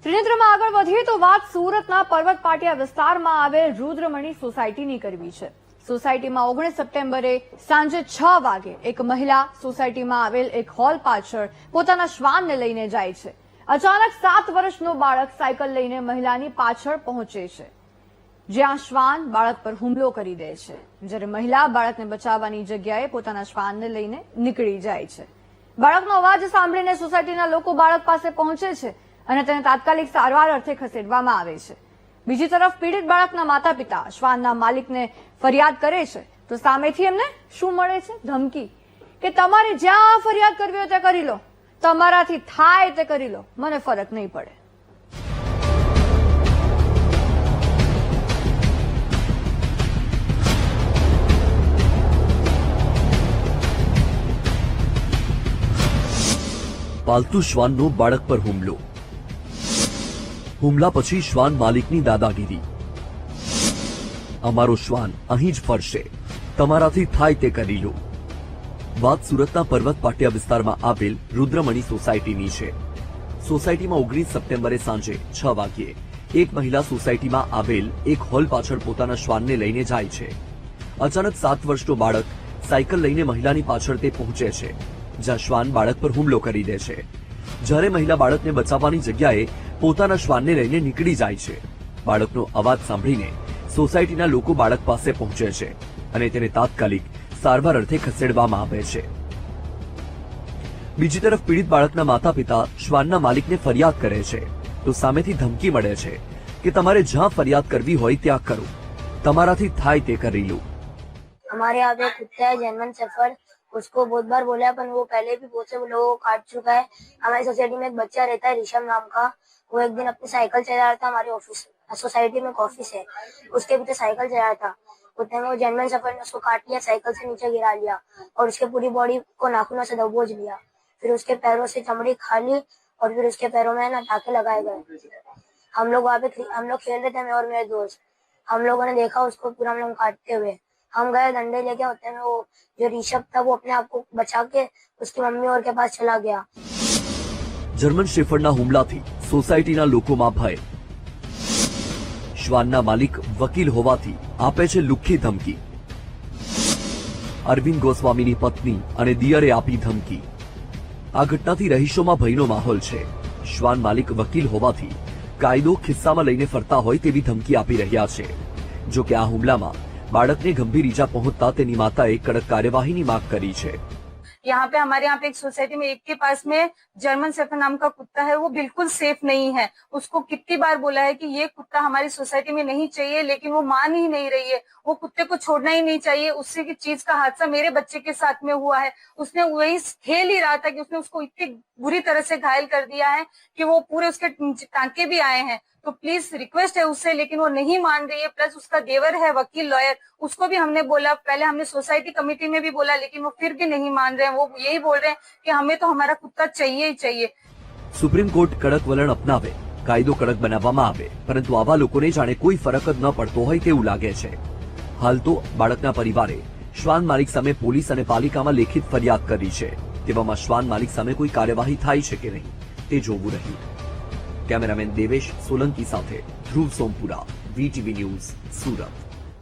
ત્રિનેત્રમાં આગળ વધીએ તો વાત સુરતના પર્વત પાટિયા વિસ્તારમાં આવેલ રુદ્રમણી સોસાયટીની કરવી છે। સોસાયટીમાં 19 સપ્ટેમ્બરે સાંજે 6 વાગે એક મહિલા સોસાયટીમાં આવેલ એક હોલ પાછળ પોતાના શ્વાનને લઈને જાય છે। અચાનક 7 વર્ષનો બાળક સાયકલ લઈને મહિલાની પાછળ પહોંચે છે, જ્યાં શ્વાન બાળક પર હુમલો કરી દે છે, જ્યારે મહિલા બાળકને બચાવવાની જગ્યાએ પોતાના શ્વાનને લઈને નીકળી જાય છે। બાળકનો અવાજ સાંભળીને સોસાયટીના લોકો બાળક પાસે પહોંચે છે અને તેને તાત્કાલિક સારવાર અર્થે ખસેડવામાં આવે છે। બીજી તરફ પીડિત બાળકના માતા પિતા શ્વાનના માલિકને ફરિયાદ કરે છે તો સામેથી એમને શું મળે છે? ધમકી કે તમારે જ્યાં ફરિયાદ કરવી હોય તે કરી લો, તમારાથી થાય તે કરી લો, મને ફરક નહીં પડે। પાલતુ શ્વાનનો બાળક પર હુમલો, હુમલા પછી શ્વાન માલિકની દાદાગીરી। અમારો શ્વાન અહીં જ ફરશે, તમારાથી થાય તે કરી લો। વાત સુરતના પર્વત પાટિયા વિસ્તારમાં આવેલ રુદ્રમણી સોસાયટીની છે। સોસાયટીમાં 19 સપ્ટેમ્બરે સાંજે 6 વાગ્યે એક મહિલા સોસાયટીમાં આવેલ એક હોલ પાછળ પોતાના શ્વાનને લઈને જાય છે। અચાનક 7 વર્ષનો બાળક સાયકલ લઈને મહિલાની પાછળ તે પહોંચે છે, જ્યાં શ્વાન બાળક પર હુમલો કરી દે છે, જ્યારે મહિલા બાળકને બચાવવાની જગ્યાએ પોતાના શ્વાનને લઈને નીકળી જાય છે। બાળકનો અવાજ સાંભળીને સોસાયટીના લોકો બાળક પાસે પહોંચે છે અને તેને તાત્કાલિક સારવાર અર્થે ખસેડવામાં આવે છે। બીજી તરફ પીડિત બાળકના માતા પિતા શ્વાનના માલિકને ફરિયાદ કરે છે તો સામેથી ધમકી મળે છે કે તમારે જ્યાં ફરિયાદ કરવી હોય ત્યાં કરો, તમારાથી થાય તે કરી લો। हमारे यहाँ पे कुत्ता है जर्मन शेफर्ड, उसको बहुत बार बोला पर वो पहले भी बहुत से लोगों को काट चुका है। हमारी सोसाइटी में एक बच्चा रहता है ऋषभ नाम का, वो एक दिन अपनी साइकिल चला रहा था। हमारे ऑफिस सोसाइटी में एक ऑफिस है, उसके पीछे साइकिल चला रहा था। कुत्ते में वो जर्मन शेफर्ड ने उसको काट लिया, साइकिल से नीचे गिरा लिया और उसके पूरी बॉडी को नाखूनों से दबोच लिया। फिर उसके पैरों से चमड़ी खा ली और फिर उसके पैरों में ना टाके लगाए गए। हम लोग वहाँ पे हम लोग खेल रहे थे, मैं और मेरे दोस्त। हम लोगों ने देखा उसको पूरा हम लोग काटते हुए। हम गए डंडे लेके, होते में वो जो ऋषभ था वो अपने आप को बचा के उसकी मम्मी और के पास चला गया। જર્મન શેફર્ડના હુમલાથી સોસાયટીના લોકોમાં ભય। શ્વાનના માલિક વકીલ હોવાથી આપે છે લુખ્ખી ધમકી। અરવિંદ ગોસ્વામીની પત્ની અને દિયરે આપી ધમકી। આ ઘટનાથી રહીશોમાં ભયનો માહોલ છે। શ્વાન માલિક વકીલ હોવાથી કાયદો ખિસ્સામાં લઈને ફરતા હોય તેવી ધમકી આપી રહ્યા છે। જો કે આ હુમલામાં બાળકને ગંભીર ઈજા પહોંચતા તેની માતાએ કડક કાર્યવાહીની માંગ કરી છે। यहाँ पे हमारे यहाँ पे एक सोसाइटी में एक के पास में जर्मन शेफर्ड नाम का कुत्ता है, वो बिल्कुल सेफ नहीं है। उसको कितनी बार बोला है कि ये कुत्ता हमारी सोसाइटी में नहीं चाहिए, लेकिन वो मान ही नहीं रही है। वो कुत्ते को छोड़ना ही नहीं चाहिए। उससे की चीज का हादसा मेरे बच्चे के साथ में हुआ है। उसने वही खेल ही रहा था कि उसने उसको इतनी बुरी तरह से घायल कर दिया है कि वो पूरे उसके टांके भी आए हैं। तो प्लीज रिक्वेस्ट है उससे, लेकिन वो नहीं मान रही है। प्लस उसका देवर है वकील लॉयर, उसको भी हमने बोला, पहले हमने सोसाइटी कमेटी में भी बोला, लेकिन वो फिर भी नहीं मान रहे हैं। वो यही बोल रहे हैं कि हमें तो हमारा कुत्ता चाहिए ही चाहिए। સુપ્રીમ કોર્ટ કડક વલણ અપનાવે, કાયદો કડક બનાવવામાં આવે, પરંતુ આવા લોકોને જાણે કોઈ ફરક જ ન પડતો હોય તેવું લાગે છે। હાલ તો બાળકના પરિવારે શ્વાન માલિક સામે પોલીસ અને પાલિકામાં લેખિત ફરિયાદ કરી છે। તેવામાં શ્વાન માલિક સામે કોઈ કાર્યવાહી થાય છે કે નહીં તે જોવું રહ્યું। કેમેરામેન દેવેશ સોલંકી સાથે ધ્રુવ સોમપુરા, VTV ન્યૂઝ, સુરત।